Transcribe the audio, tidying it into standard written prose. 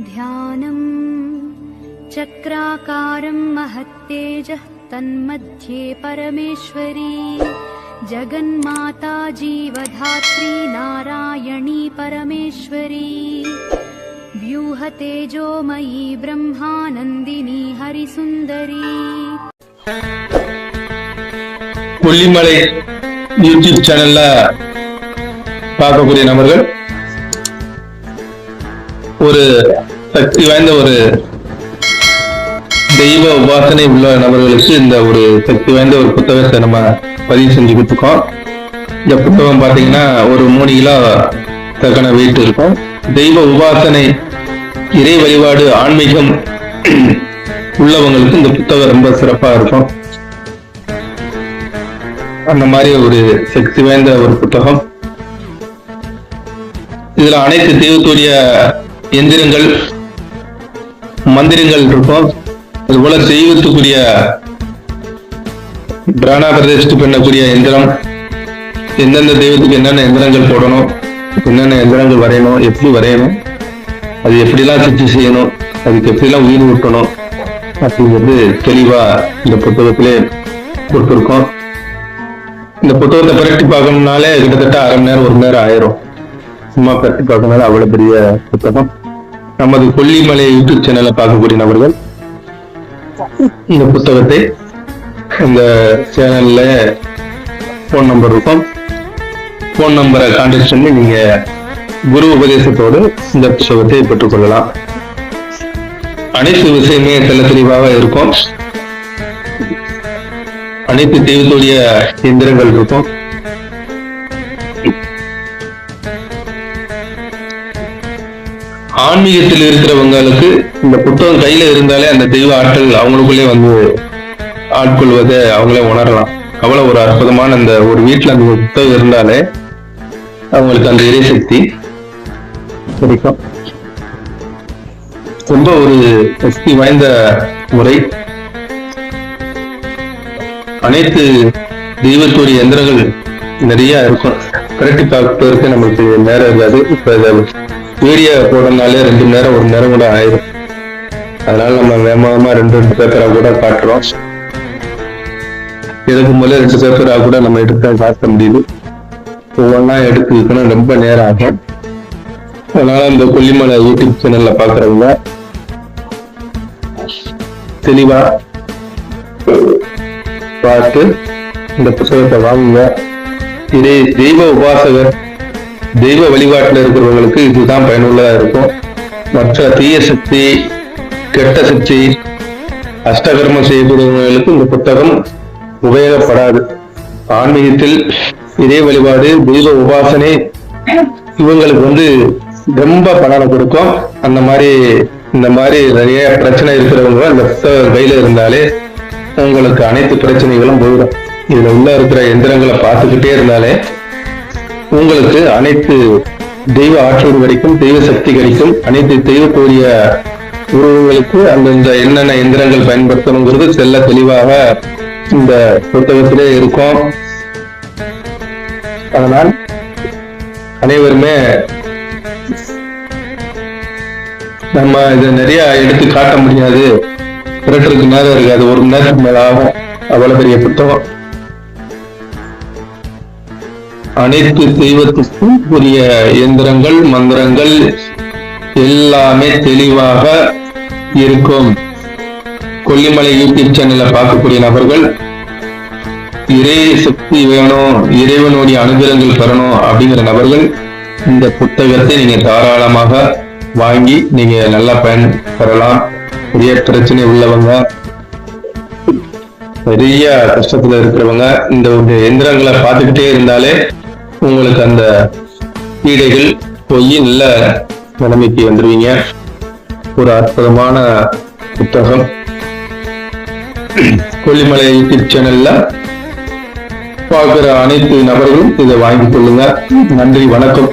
ध्यानं चक्राकारं महत्तेजः तन्मध्ये परमेश्वरी जगन्माता जीवधात्री नारायणी परमेश्वरी व्यूहतेजोमयी ब्रह्मानन्दिनी हरिसुन्दरी। கொல்லிமலை யூடியூப் சேனல்ல பார்க்கக்கூடிய நபர்கள் ஒரு சக்தி வாய்ந்த ஒரு தெய்வ உபாசனை உள்ள நபர்களுக்கு இந்த ஒரு சக்தி வாய்ந்த ஒரு புத்தகத்தை நம்ம பதிவு செஞ்சு கொடுத்துருக்கோம். இந்த புத்தகம் பார்த்தீங்கன்னா ஒரு 3 கிலோ தக்கன வெயிட் இருக்கும். தெய்வ உபாசனை, இறை வழிபாடு, ஆன்மீகம் உள்ளவங்களுக்கு இந்த புத்தகம் ரொம்ப சிறப்பா இருக்கும். அந்த மாதிரி ஒரு சக்தி வாய்ந்த ஒரு புத்தகம். இதுல அனைத்து தெய்வத்துடைய எந்திரங்கள், மந்திரங்கள் இருக்கும். அதுபோல தெய்வத்துக்குரிய பிராணா பிரதிஷ்டை பண்ணக்கூடிய எந்திரம், எந்தெந்த தெய்வத்துக்கு என்னென்ன எந்திரங்கள் போடணும், என்னென்ன எந்திரங்கள் வரையணும், எப்படி வரையணும், அது எப்படிலாம் சிகிச்சை செய்யணும், அதுக்கு எப்படிலாம் உயிர் ஊட்டணும் அப்படிங்கிறது தெளிவா இந்த புத்தகத்திலே கொடுத்துருக்கோம். இந்த புத்தகத்தை பிரட்டி பார்க்கணும்னாலே கிட்டத்தட்ட அரை மணி நேரம் 1 மணி நேரம் ஆயிரும். சும்மா பிரட்டி பார்க்கறதுனால அவ்வளவு பெரிய புத்தகம். நமது கொல்லிமலை யூடியூப் சேனலை பார்க்கக்கூடிய நபர்கள் இந்த புத்தகத்தை, இந்த சேனல்ல போன் நம்பர் இருக்கும், போன் நம்பரை கான்டாக்ட் பண்ணி நீங்க குரு உபதேசத்தோடு இந்த புத்தகத்தை பெற்றுக்கொள்ளலாம். அனைத்து விஷயமே தெளிவாக இருக்கும். அனைத்து தெய்வத்துடைய எந்திரங்கள் இருக்கும். ஆன்மீகத்தில் இருக்கிறவங்களுக்கு இந்த புத்தகம் கையில இருந்தாலே அந்த தெய்வ ஆற்றல் அவங்களுக்குள்ளே வந்து ஆட்கொள்வதை அவங்களே உணரலாம். அவ்வளவு ஒரு அற்புதமான அந்த ஒரு வீட்டுல அந்த புத்தகம் இருந்தாலே அவங்களுக்கு அந்த இறைசக்தி கிடைக்கும். ரொம்ப ஒரு சக்தி வாய்ந்த முறை. அனைத்து தெய்வத்துடைய எந்திரங்கள் நிறைய இருக்கும். பிரட்டி பார்ப்பதற்கு நமக்கு நேரம் இருக்காது. இப்ப வீடியோ போடுறதுனாலே 2 மணி நேரம் 1 மணி நேரம் கூட ஆயிரும். அதனால நம்ம வேகமா 2 பேப்பரா கூட காட்டுறோம். எடுக்கும் போல 2 பேப்பரா கூட நம்ம எடுக்க காட்ட முடியுது. ஒவ்வொன்றா எடுத்துக்கணும், ரொம்ப நேரம் ஆகும். அதனால இந்த கொல்லிமலை யூடியூப் சேனல்ல பாக்குறவங்க தெளிவா பார்த்து இந்த புத்தகத்தை வாங்குங்க. இதே தெய்வ உபாசகர், தெய்வ வழிபாட்டில் இருக்கிறவங்களுக்கு இதுதான் பயனுள்ளதா இருக்கும். மற்ற தீய சக்தி, கெட்ட சக்தி, அஷ்டகர்மம் செய்யக்கூடியவர்களுக்கு இந்த புத்தகம் உபயோகப்படாது. ஆன்மீகத்தில் இதே வழிபாடு, தெய்வ உபாசனை இவங்களுக்கு ரொம்ப பலனை கொடுக்கும். அந்த மாதிரி இந்த மாதிரி நிறைய பிரச்சனை இருக்கிறவங்க இந்த புத்தகம் கையில இருந்தாலே உங்களுக்கு அனைத்து பிரச்சனைகளும் போயிடும். இதுல உள்ள இருக்கிற எந்திரங்களை பார்த்துக்கிட்டே இருந்தாலே உங்களுக்கு அனைத்து தெய்வ ஆற்றல் கிடைக்கும், தெய்வ சக்தி கிடைக்கும். அனைத்து தெய்வத்துடைய உருவங்களுக்கு அந்தந்த என்னென்ன எந்திரங்கள் பயன்படுத்தணுங்கிறது செல்ல தெளிவாக இந்த புத்தகத்திலே இருக்கும். அதனால் அனைவருமே நம்ம இதை நிறைய எடுத்து காட்ட முடியாது, பிறருக்கு நேரம் இருக்காது, 1 மணி நேரத்துக்கு மேல ஆகும். அவ்வளவு பெரிய புத்தகம். அனைத்து தெய்வத்துக்கும் உரிய எந்திரங்கள், மந்திரங்கள் எல்லாமே தெளிவாக இருக்கும். கொல்லிமலை யூடியூப் சேனல்ல பார்க்கக்கூடிய நபர்கள் இறை சக்தி வேணும், இறைவனுடைய அனுகிரகங்கள் பெறணும் அப்படிங்கிற நபர்கள் இந்த புத்தகத்தை நீங்க தாராளமாக வாங்கி நீங்க நல்லா பயன் பெறலாம். பெரிய பிரச்சனை உள்ளவங்க, பெரிய கஷ்டத்துல இருக்கிறவங்க இந்த எந்திரங்களை பார்த்துக்கிட்டே இருந்தாலே உங்களுக்கு அந்த பீடைகள் போய் நல்ல நிலைமைக்கு வந்துருவீங்க. ஒரு அற்புதமான புத்தகம். கொல்லிமலை யூடியூப் சேனல்ல பார்க்கிற அனைத்து நபர்களும் இதை வாங்கிக் கொள்ளுங்க. நன்றி, வணக்கம்.